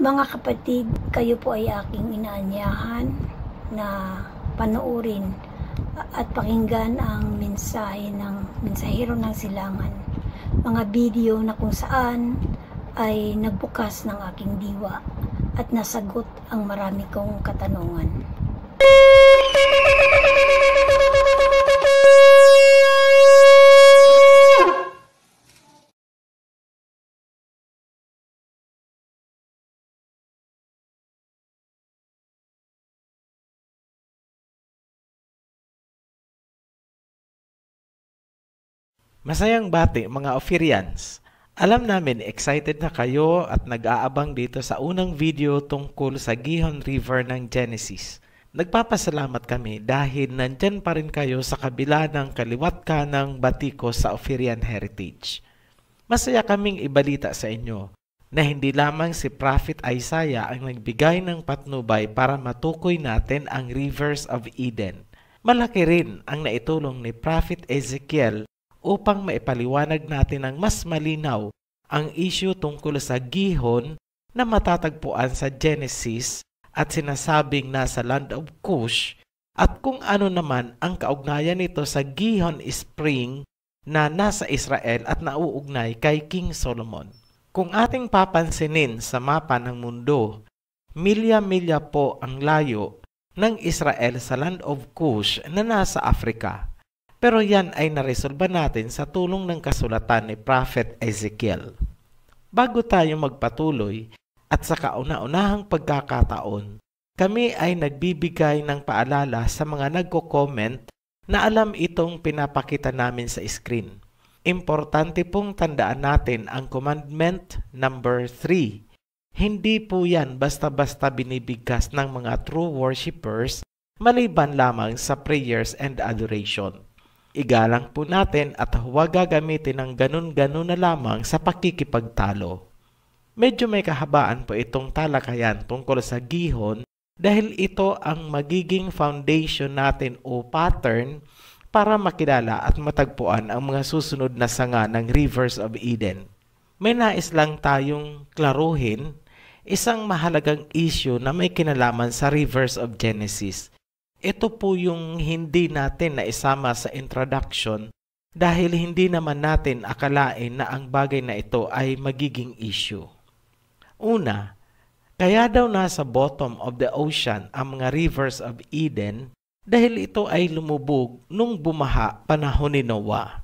Mga kapatid, kayo po ay aking inaanyahan na panoorin at pakinggan ang mensahe ng mensahero ng silangan. Mga video na kung saan ay nagbukas ng aking diwa at nasagot ang marami kong katanungan. Masayang bati mga Ophirians! Alam namin excited na kayo at nag-aabang dito sa unang video tungkol sa Gihon River ng Genesis. Nagpapasalamat kami dahil nandyan pa rin kayo sa kabila ng kaliwat kanang batiko sa Ophirian Heritage. Masaya kaming ibalita sa inyo na hindi lamang si Prophet Isaiah ang nagbigay ng patnubay para matukoy natin ang rivers of Eden. Malaki rin ang naitulong ni Prophet Ezekiel upang maipaliwanag natin ng mas malinaw ang issue tungkol sa Gihon na matatagpuan sa Genesis at sinasabing nasa land of Cush at kung ano naman ang kaugnayan nito sa Gihon Spring na nasa Israel at nauugnay kay King Solomon. Kung ating papansinin sa mapa ng mundo, milya-milya po ang layo ng Israel sa land of Cush na nasa Africa. Pero yan ay naresolba natin sa tulong ng kasulatan ni Prophet Ezekiel. Bago tayo magpatuloy at sa kauna-unahang pagkakataon, kami ay nagbibigay ng paalala sa mga nagko-comment na alam itong pinapakita namin sa screen. Importante pong tandaan natin ang commandment number 3. Hindi po yan basta-basta binibigkas ng mga true worshipers maliban lamang sa prayers and adoration. Igalang po natin at huwag gagamitin ng ganun-ganun na lamang sa pakikipagtalo. Medyo may kahabaan po itong talakayan tungkol sa Gihon dahil ito ang magiging foundation natin o pattern para makilala at matagpuan ang mga susunod na sanga ng Rivers of Eden. May nais lang tayong klaruhin isang mahalagang issue na may kinalaman sa Rivers of Genesis. Ito po yung hindi natin na isama sa introduction dahil hindi naman natin akalain na ang bagay na ito ay magiging issue. Una, kaya daw nasa bottom of the ocean ang mga rivers of Eden dahil ito ay lumubog nung bumaha panahon ni Noah.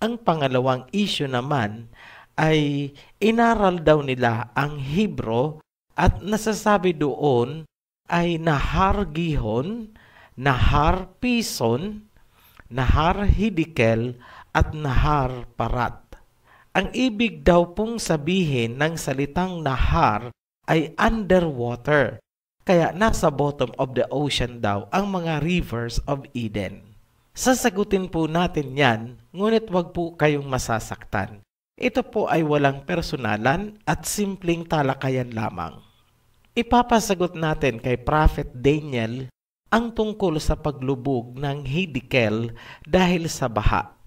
Ang pangalawang issue naman ay inaral daw nila ang Hebrew at nasasabi doon ay Nahar Gihon, Nahar Pison, Nahar Hiddekel at Nahar Parat. Ang ibig daw pong sabihin ng salitang Nahar ay underwater, kaya nasa bottom of the ocean daw ang mga rivers of Eden. Sasagutin po natin yan, ngunit wag po kayong masasaktan. Ito po ay walang personalan at simpleng talakayan lamang. Ipapasagot natin kay Prophet Daniel ang tungkol sa paglubog ng Hiddekel dahil sa baha.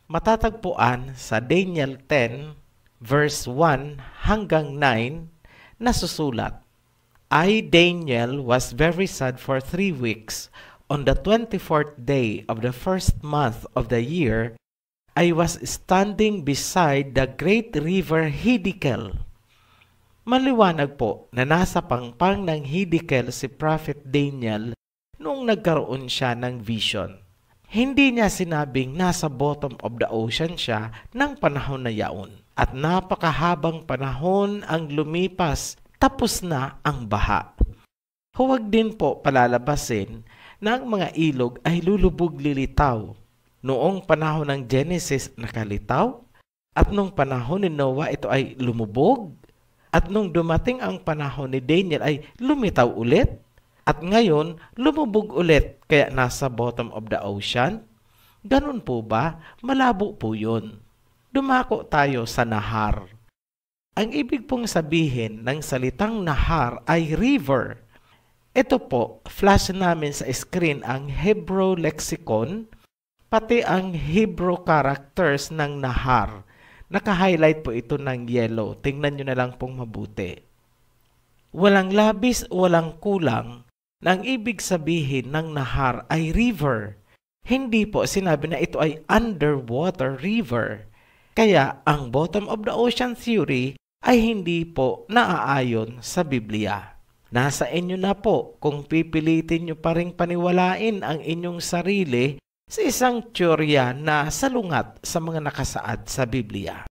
Matatagpuan sa Daniel 10 verse 1 hanggang 9 na susulat, I, Daniel, was very sad for 3 weeks. On the 24th day of the first month of the year, I was standing beside the great river Hiddekel. Maliwanag po na nasa pangpang ng Hiddekel si Prophet Daniel noong nagkaroon siya ng vision. Hindi niya sinabing nasa bottom of the ocean siya ng panahon na yaon. At napakahabang panahon ang lumipas, tapos na ang baha. Huwag din po palalabasin na ang mga ilog ay lulubog lilitaw. Noong panahon ng Genesis nakalitaw, at noong panahon ni Noah ito ay lumubog. At nung dumating ang panahon ni Daniel ay lumitaw ulit. At ngayon, lumubog ulit kaya nasa bottom of the ocean. Ganun po ba? Malabo po yun. Dumako tayo sa Nahar. Ang ibig pong sabihin ng salitang Nahar ay river. Ito po, flash namin sa screen ang Hebrew lexicon, pati ang Hebrew characters ng Nahar. Naka-highlight po ito ng yellow. Tingnan nyo na lang pong mabuti. Walang labis, walang kulang na ang ibig sabihin ng nahar ay river. Hindi po sinabi na ito ay underwater river. Kaya ang bottom of the ocean theory ay hindi po naaayon sa Biblia. Nasa inyo na po kung pipilitin nyo pa ring paniwalain ang inyong sarili sa isang teorya na salungat sa mga nakasaad sa Biblia.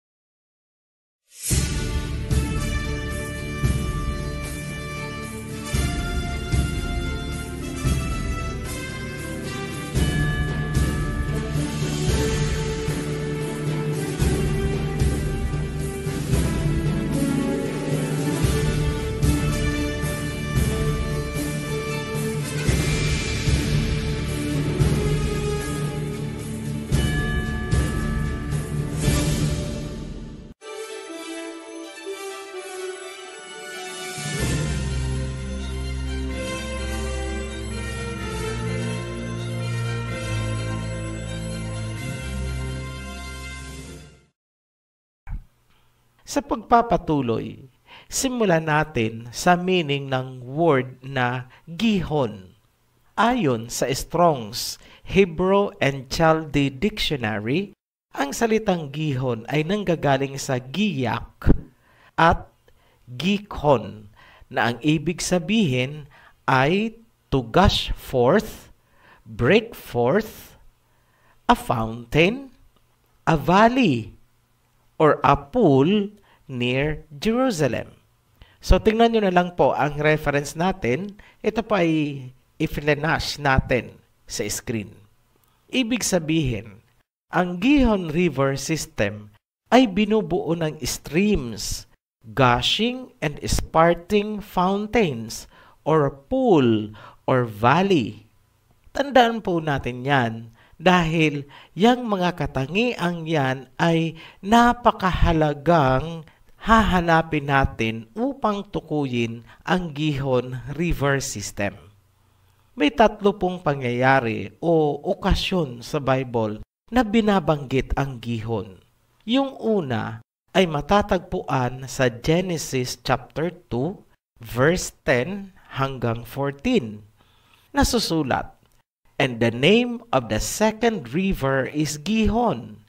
Sa pagpapatuloy, simulan natin sa meaning ng word na gihon. Ayon sa Strong's Hebrew and Chaldee Dictionary, ang salitang gihon ay nanggagaling sa giyak at gikhon na ang ibig sabihin ay to gush forth, break forth, a fountain, a valley, or a pool near Jerusalem. So tingnan nyo na lang po ang reference natin. Ito po ay i-flash natin sa screen. Ibig sabihin, ang Gihon River System ay binubuo ng streams, gushing and spurting fountains, or pool or valley. Tandaan po natin yan dahil yang mga katangiang yan ay napakahalagang hahanapin natin upang tukuyin ang Gihon River System. May 3 pong pangyayari o okasyon sa Bible na binabanggit ang Gihon. Yung una ay matatagpuan sa Genesis chapter 2, verse 10 hanggang 14. Nasusulat, "And the name of the second river is Gihon.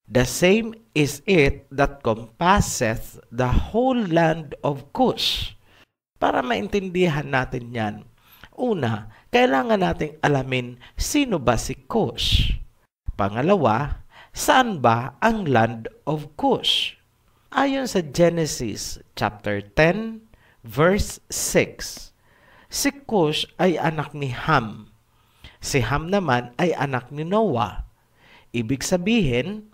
The same is it that compasseth the whole land of Cush." Para maintindihan natin yan, una, kailangan nating alamin sino ba si Cush. Pangalawa, saan ba ang land of Cush? Ayon sa Genesis chapter 10, verse 6, si Cush ay anak ni Ham. Si Ham naman ay anak ni Noah. Ibig sabihin,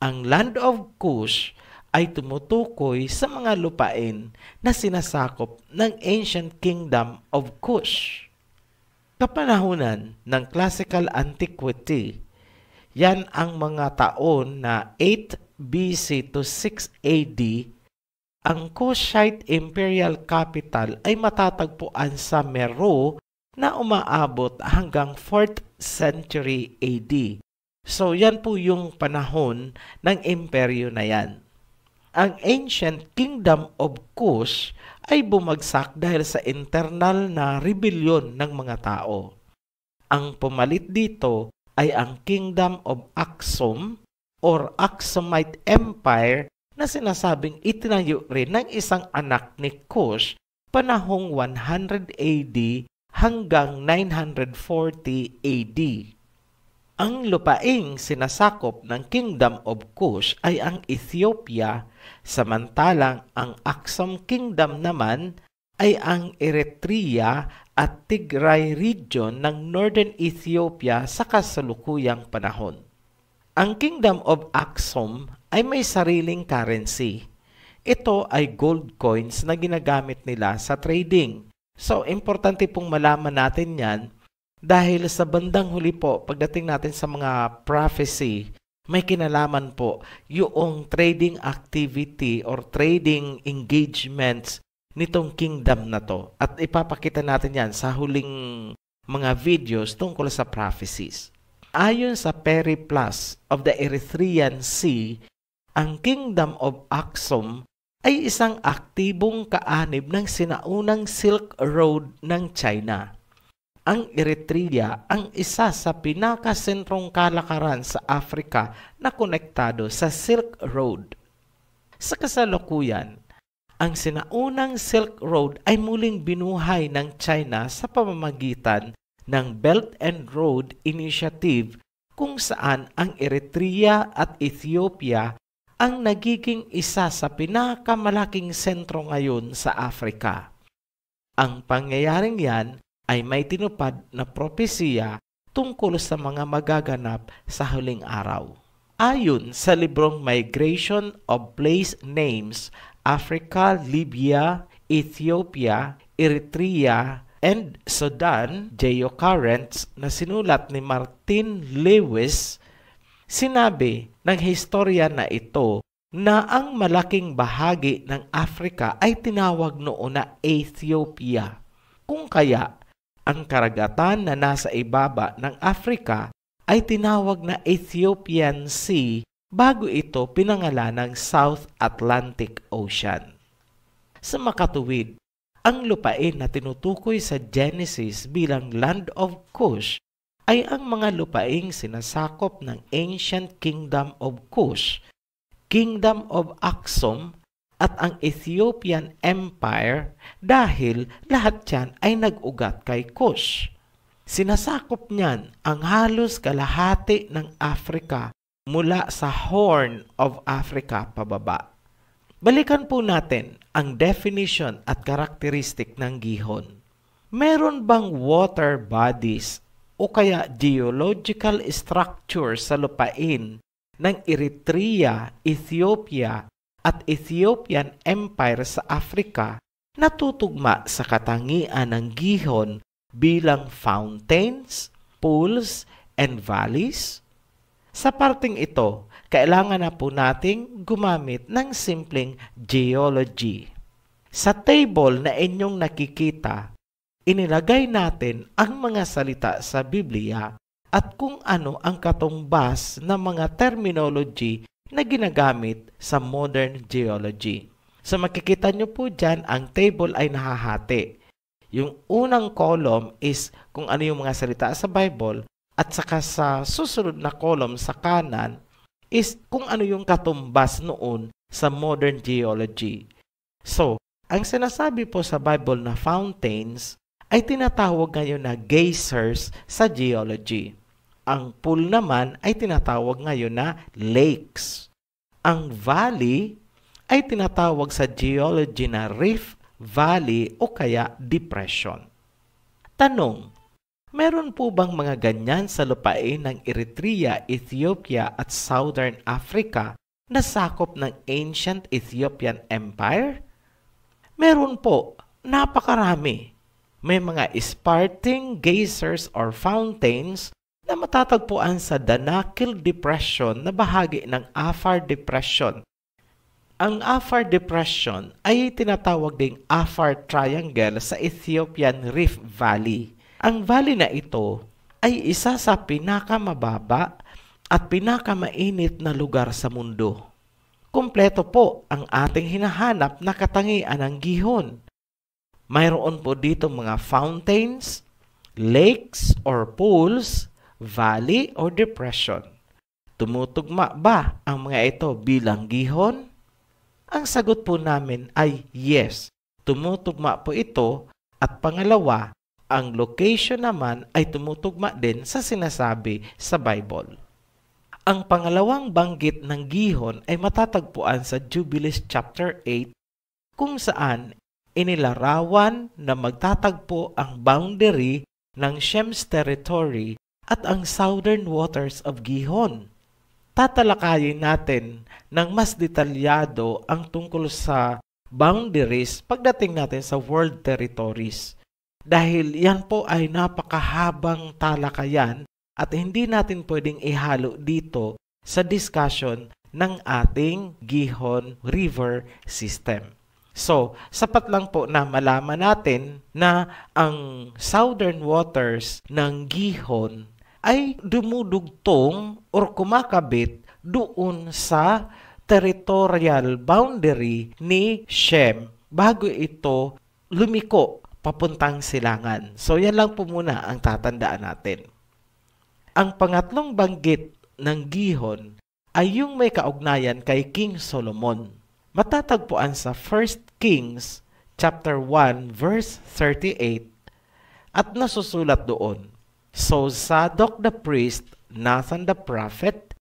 ang land of Cush ay tumutukoy sa mga lupain na sinasakop ng ancient kingdom of Cush. Kapanahunan ng classical antiquity, yan ang mga taon na 8 BC to 6 AD, ang Kushite imperial capital ay matatagpuan sa Meru na umaabot hanggang 4th century AD. So yan po yung panahon ng imperyo na yan. Ang ancient kingdom of Cush ay bumagsak dahil sa internal na rebellion ng mga tao. Ang pumalit dito ay ang kingdom of Aksum or Aksumite Empire na sinasabing itinayo rin ng isang anak ni Cush panahong 100 AD hanggang 940 AD. Ang lupaing sinasakop ng Kingdom of Cush ay ang Ethiopia, samantalang ang Aksum Kingdom naman ay ang Eritrea at Tigray region ng Northern Ethiopia sa kasalukuyang panahon. Ang Kingdom of Aksum ay may sariling currency. Ito ay gold coins na ginagamit nila sa trading. So, importante pong malaman natin yan dahil sa bandang huli po, pagdating natin sa mga prophecy, may kinalaman po yung trading activity or trading engagements nitong kingdom na to. At ipapakita natin yan sa huling mga videos tungkol sa prophecies. Ayon sa Periplus of the Erythraean Sea, ang Kingdom of Aksum ay isang aktibong kaanib ng sinaunang Silk Road ng China. Ang Eritrea ang isa sa pinakasentrong kalakaran sa Afrika na konektado sa Silk Road. Sa kasalukuyan, ang sinaunang Silk Road ay muling binuhay ng China sa pamamagitan ng Belt and Road Initiative, kung saan ang Eritrea at Ethiopia ang nagiging isa sa pinakamalaking sentro ngayon sa Afrika. Ang pangyayaring yan ay may tinupad na propesiya tungkol sa mga magaganap sa huling araw. Ayon sa librong Migration of Place Names, Africa, Libya, Ethiopia, Eritrea, and Sudan Geocurrents na sinulat ni Martin Lewis, sinabi ng historia na ito na ang malaking bahagi ng Afrika ay tinawag noon na Ethiopia. Kung kaya, ang karagatan na nasa ibaba ng Afrika ay tinawag na Ethiopian Sea bago ito pinangalan ng South Atlantic Ocean. Sa makatuwid, ang lupain na tinutukoy sa Genesis bilang Land of Cush ay ang mga lupaing sinasakop ng Ancient Kingdom of Cush, Kingdom of Aksum, at ang Ethiopian Empire dahil lahat yan ay nag-ugat kay Cush. Sinasakop niyan ang halos kalahati ng Africa mula sa Horn of Africa pababa. Balikan po natin ang definition at karakteristik ng gihon. Meron bang water bodies o kaya geological structure sa lupain ng Eritrea, Ethiopia at Ethiopian Empire sa Africa na tutugma sa katangian ng gihon bilang fountains, pools, and valleys? Sa parting ito, kailangan na po nating gumamit ng simpleng geology. Sa table na inyong nakikita, inilagay natin ang mga salita sa Biblia at kung ano ang katumbas ng mga terminology na ginagamit sa modern geology. So makikita nyo po dyan, ang table ay nahahati. Yung unang column is kung ano yung mga salita sa Bible at saka sa susunod na column sa kanan is kung ano yung katumbas noon sa modern geology. So, ang sinasabi po sa Bible na fountains ay tinatawag ngayon na geysers sa geology. Ang pool naman ay tinatawag ngayon na lakes. Ang valley ay tinatawag sa geology na rift, valley o kaya depression. Tanong, meron po bang mga ganyan sa lupain ng Eritrea, Ethiopia at Southern Africa na sakop ng Ancient Ethiopian Empire? Meron po, napakarami. May mga sparkling geysers or fountains na matatagpuan sa Danakil Depression na bahagi ng Afar Depression. Ang Afar Depression ay tinatawag ding Afar Triangle sa Ethiopian Rift Valley. Ang valley na ito ay isa sa pinakamababa at pinakamainit na lugar sa mundo. Kumpleto po ang ating hinahanap na katangian ng gihon. Mayroon po dito mga fountains, lakes or pools, valley or depression. Tumutugma ba ang mga ito bilang gihon? Ang sagot po namin ay yes, tumutugma po ito at pangalawa, ang location naman ay tumutugma din sa sinasabi sa Bible. Ang pangalawang banggit ng gihon ay matatagpuan sa Jubilees chapter 8 kung saan inilarawan na magtatagpo ang boundary ng Shem's territory at ang southern waters of Gihon. Tatalakayin natin ng mas detalyado ang tungkol sa boundaries pagdating natin sa world territories. Dahil yan po ay napakahabang talakayan at hindi natin pwedeng ihalo dito sa discussion ng ating Gihon River System. So, sapat lang po na malaman natin na ang southern waters ng Gihon ay dumudugtong or kumakabit doon sa territorial boundary ni Shem bago ito lumiko papuntang silangan. So yan lang po muna ang tatandaan natin. Ang pangatlong banggit ng Gihon ay yung may kaugnayan kay King Solomon. Matatagpuan sa 1 Kings chapter 1 verse 38 at nasusulat doon, So Zadok the priest, Nathan the prophet,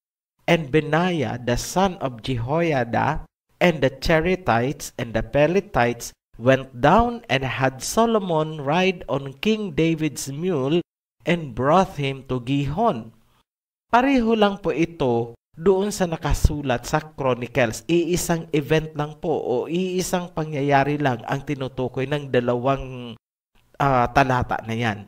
and Benaiah the son of Jehoiada, and the Cherethites and the Pelethites went down and had Solomon ride on King David's mule and brought him to Gihon. Pareho lang po ito doon sa nakasulat sa Chronicles. Iisang event lang po o iisang pangyayari lang ang tinutukoy ng dalawang talata na yan.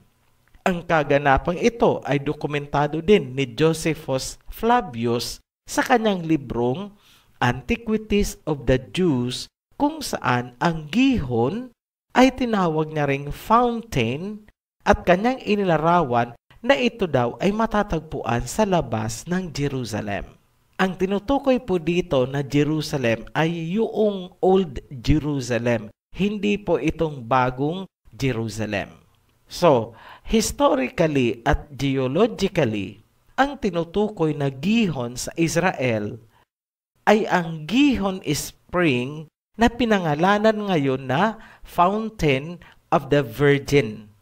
Ang kaganapang ito ay dokumentado din ni Josephus Flavius sa kanyang librong Antiquities of the Jews, kung saan ang Gihon ay tinawag niya ring fountain at kanyang inilarawan na ito daw ay matatagpuan sa labas ng Jerusalem. Ang tinutukoy po dito na Jerusalem ay yung Old Jerusalem, hindi po itong bagong Jerusalem. So, historically at geologically, ang tinutukoy na Gihon sa Israel ay ang Gihon Spring na pinangalanan ngayon na Fountain of the Virgin.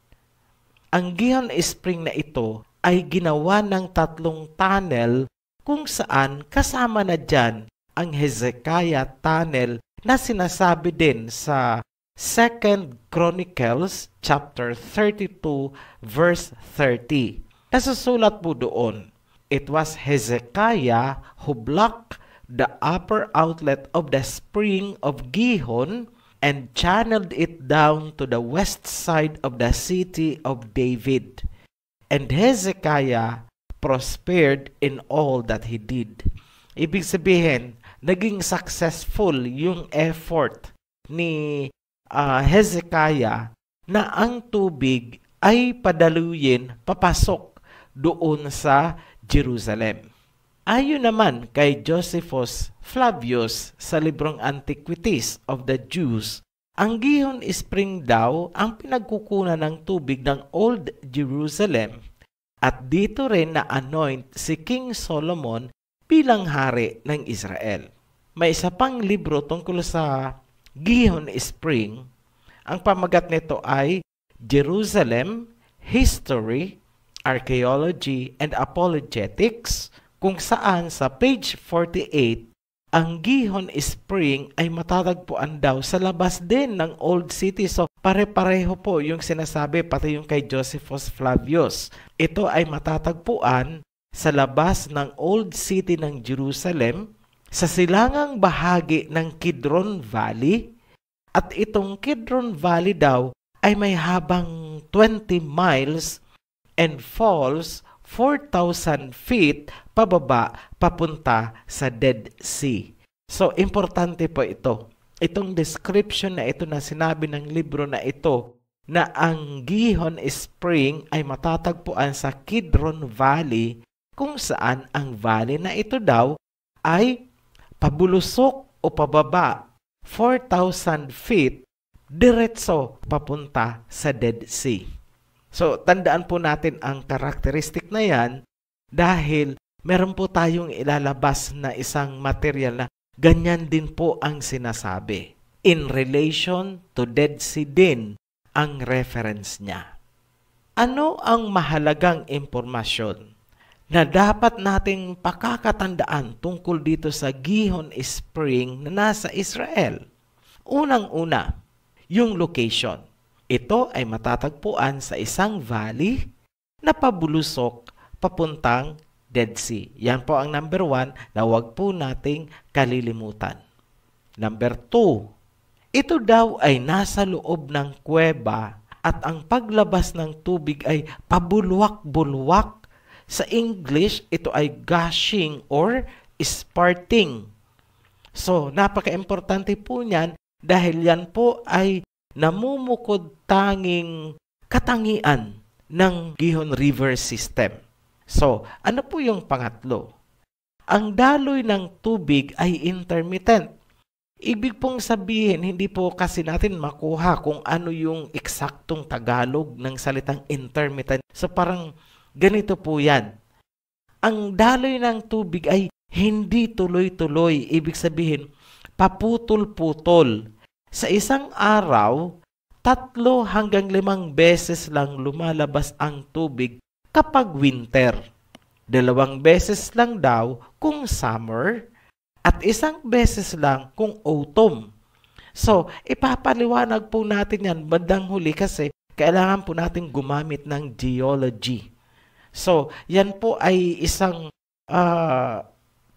Ang Gihon Spring na ito ay ginawa ng 3 tunnel kung saan kasama na dyan ang Hezekiah Tunnel na sinasabi din sa 2 Chronicles chapter 32 verse 30. Nasusulat po doon, It was Hezekiah who blocked the upper outlet of the spring of Gihon and channeled it down to the west side of the city of David. And Hezekiah prospered in all that he did. Ibig sabihin, naging successful yung effort ni Hezekiah na ang tubig ay padaluyin papasok doon sa Jerusalem. Ayon naman kay Josephus Flavius sa librong Antiquities of the Jews, ang Gihon Spring daw ang pinagkukunan ng tubig ng Old Jerusalem at dito rin na-anoint si King Solomon bilang hari ng Israel. May isa pang libro tungkol sa Gihon Spring. Ang pamagat nito ay Jerusalem, History, Archaeology, and Apologetics, kung saan sa page 48, ang Gihon Spring ay matatagpuan daw sa labas din ng Old City. So pare-pareho po yung sinasabi pati yung kay Josephus Flavius. Ito ay matatagpuan sa labas ng Old City ng Jerusalem, sa silangang bahagi ng Kidron Valley, at itong Kidron Valley daw ay may habang 20 miles and falls 4,000 feet pababa papunta sa Dead Sea. So, importante po ito. Itong description na ito na sinabi ng libro na ito na ang Gihon Spring ay matatagpuan sa Kidron Valley, kung saan ang valley na ito daw ay pabulusok o pababa 4,000 feet diretso papunta sa Dead Sea. So, tandaan po natin ang karakteristik na yan dahil meron po tayong ilalabas na isang material na ganyan din po ang sinasabi. In relation to Dead Sea din ang reference niya. Ano ang mahalagang impormasyon na dapat nating pakakatandaan tungkol dito sa Gihon Spring na nasa Israel? Unang-una, yung location. Ito ay matatagpuan sa isang valley na pabulusok papuntang Dead Sea. Yan po ang number 1 na huwag po nating kalilimutan. Number 2, ito daw ay nasa loob ng kuweba at ang paglabas ng tubig ay pabulwak-bulwak. Sa English, ito ay gushing or spurting. So, napaka-importante po niyan dahil yan po ay namumukod tanging katangian ng Gihon River System. So, ano po yung pangatlo? ang daloy ng tubig ay intermittent. Ibig pong sabihin, hindi po kasi natin makuha kung ano yung eksaktong Tagalog ng salitang intermittent. So parang ganito po yan. Ang daloy ng tubig ay hindi tuloy-tuloy. Ibig sabihin, paputol-putol. Sa isang araw, 3 hanggang 5 beses lang lumalabas ang tubig kapag winter. 2 beses lang daw kung summer at 1 beses lang kung autumn. So, ipapaliwanag po natin yan bandang huli kasi kailangan po natin gumamit ng geology. So, yan po ay isang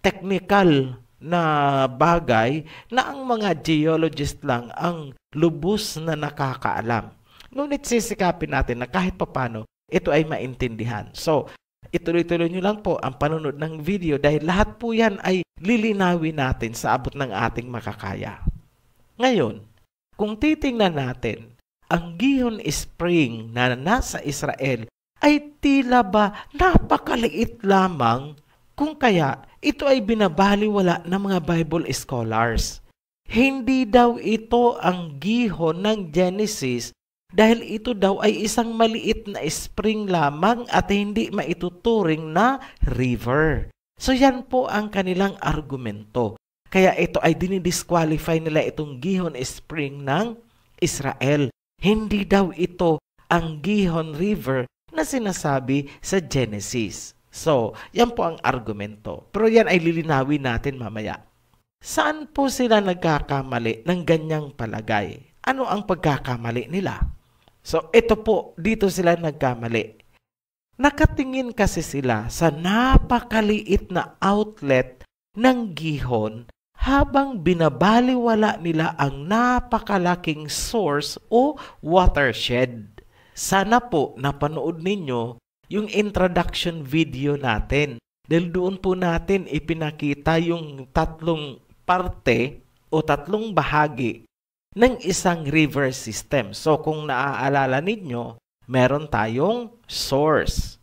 technical na bagay na ang mga geologist lang ang lubos na nakakaalam. Ngunit sisikapin natin na kahit papano, ito ay maintindihan. So, ituloy-tuloy nyo lang po ang panunod ng video dahil lahat po yan ay lilinawin natin sa abot ng ating makakaya. Ngayon, kung titingnan natin, ang Gihon Spring na nasa Israel ay tila ba napakaliit lamang kung kaya ito ay binabaliwala ng mga Bible scholars. Hindi daw ito ang Gihon ng Genesis dahil ito daw ay isang maliit na spring lamang at hindi maituturing na river. So yan po ang kanilang argumento. Kaya ito ay dinidisqualify nila itong Gihon Spring ng Israel. Hindi daw ito ang Gihon River na sinasabi sa Genesis. So, yan po ang argumento. Pero yan ay lilinawin natin mamaya. Saan po sila nagkakamali ng ganyang palagay? Ano ang pagkakamali nila? So, ito po, dito sila nagkamali. Nakatingin kasi sila sa napakaliit na outlet ng Gihon habang binabaliwala nila ang napakalaking source o watershed. Sana po napanood ninyo yung introduction video natin. Dahil doon po natin ipinakita yung 3 parte o 3 bahagi ng isang river system. So kung naaalala ninyo, meron tayong source.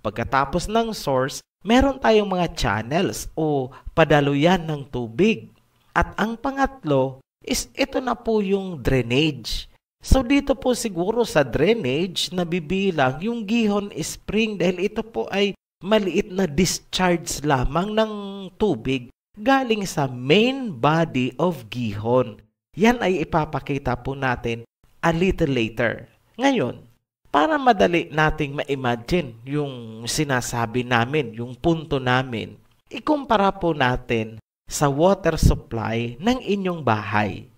Pagkatapos ng source, meron tayong mga channels o padaluyan ng tubig. At ang pangatlo is ito na po yung drainage. So dito po siguro sa drainage nabibilang yung Gihon Spring dahil ito po ay maliit na discharge lamang ng tubig galing sa main body of Gihon. Yan ay ipapakita po natin a little later. Ngayon, para madali nating ma-imagine yung sinasabi namin, yung punto namin, ikumpara po natin sa water supply ng inyong bahay.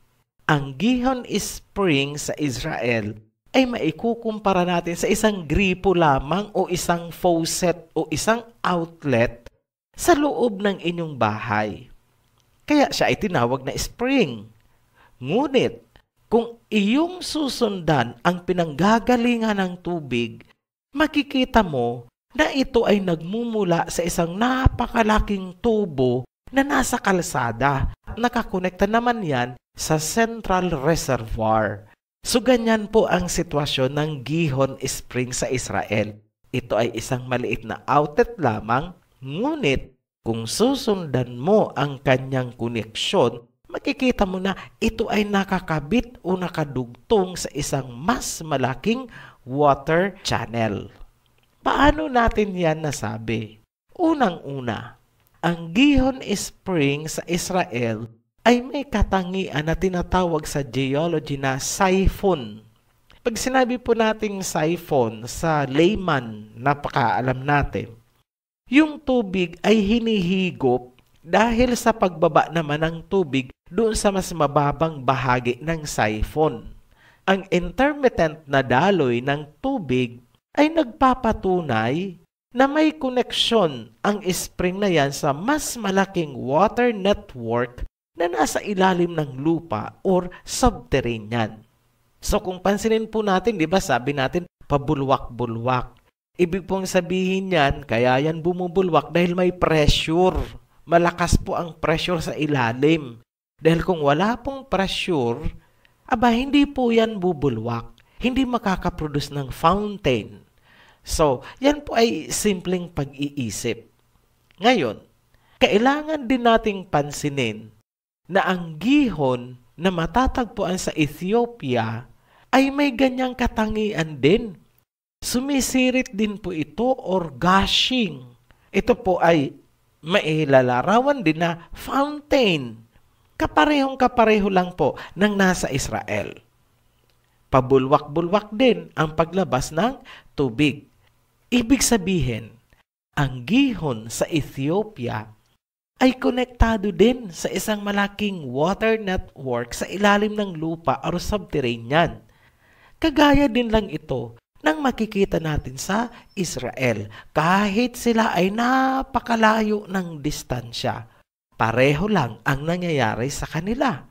Ang Gihon Spring sa Israel ay maikukumpara natin sa isang gripo lamang o isang faucet o isang outlet sa loob ng inyong bahay. Kaya siya ay tinawag na spring. Ngunit, kung iyong susundan ang pinanggagalingan ng tubig, makikita mo na ito ay nagmumula sa isang napakalaking tubo na nasa kalsada. Nakakonekta naman yan sa central reservoir. So ganyan po ang sitwasyon ng Gihon Spring sa Israel. Ito ay isang maliit na outlet lamang, ngunit kung susundan mo ang kanyang koneksyon, makikita mo na ito ay nakakabit o nakadugtong sa isang mas malaking water channel. Paano natin yan nasabi? Unang-una, ang Gihon Spring sa Israel ay may katangian na tinatawag sa geology na siphon. Pag sinabi po nating siphon sa layman, napakaalam natin, yung tubig ay hinihigop dahil sa pagbaba naman ng tubig doon sa mas mababang bahagi ng siphon. Ang intermittent na daloy ng tubig ay nagpapatunay na may koneksyon ang spring na yan sa mas malaking water network na nasa ilalim ng lupa or subterranean. So kung pansinin po natin, di ba sabi natin pabulwak-bulwak. Ibig pong sabihin yan, kaya yan bumubulwak dahil may pressure. Malakas po ang pressure sa ilalim. Dahil kung wala pong pressure, hindi po yan bubulwak. Hindi makakaproduce ng fountain. So, yan po ay simpleng pag-iisip. Ngayon, kailangan din nating pansinin na ang gihon na matatagpuan sa Ethiopia ay may ganyang katangian din. Sumisirit din po ito or gushing. Ito po ay mailalarawan din na fountain. Kaparehong-kapareho lang po ng nasa Israel. Pabulwak-bulwak din ang paglabas ng tubig. Ibig sabihin, ang gihon sa Ethiopia ay konektado din sa isang malaking water network sa ilalim ng lupa o subterranean. Kagaya din lang ito ng makikita natin sa Israel kahit sila ay napakalayo ng distansya. Pareho lang ang nangyayari sa kanila.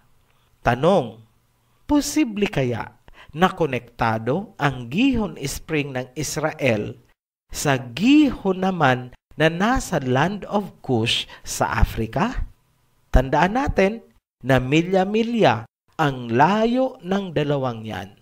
Tanong, posible kaya na konektado ang Gihon Spring ng Israel sa gihon naman na nasa Land of Cush sa Africa? Tandaan natin na milya-milya ang layo ng dalawang yan.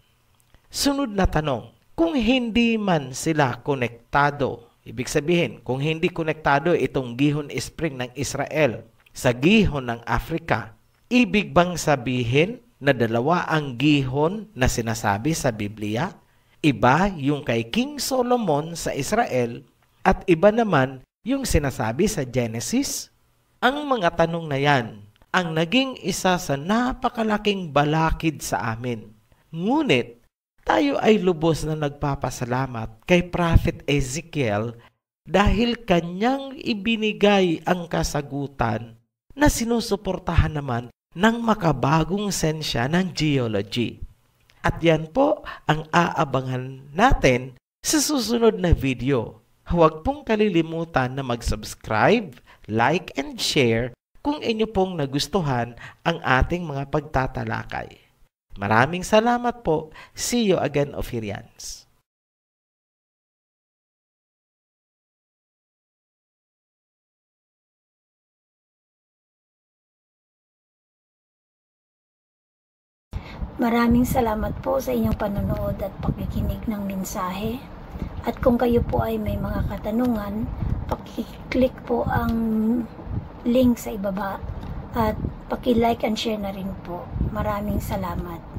Sunod na tanong, kung hindi man sila konektado, ibig sabihin, kung hindi konektado itong Gihon Spring ng Israel sa gihon ng Africa, ibig bang sabihin na dalawa ang gihon na sinasabi sa Biblia? Iba yung kay King Solomon sa Israel at iba naman yung sinasabi sa Genesis? Ang mga tanong na yan ang naging isa sa napakalaking balakid sa amin. Ngunit, tayo ay lubos na nagpapasalamat kay Prophet Ezekiel dahil kanyang ibinigay ang kasagutan na sinusuportahan naman ng makabagong sensya ng geology. At yan po ang aabangan natin sa susunod na video. Huwag pong kalilimutan na mag-subscribe, like, and share kung inyo pong nagustuhan ang ating mga pagtatalakay. Maraming salamat po. See you again, Ophirians. Maraming salamat po sa inyong panonood at pakikinig ng mensahe. At kung kayo po ay may mga katanungan, paki-click po ang link sa ibaba at paki-like and share na rin po. Maraming salamat.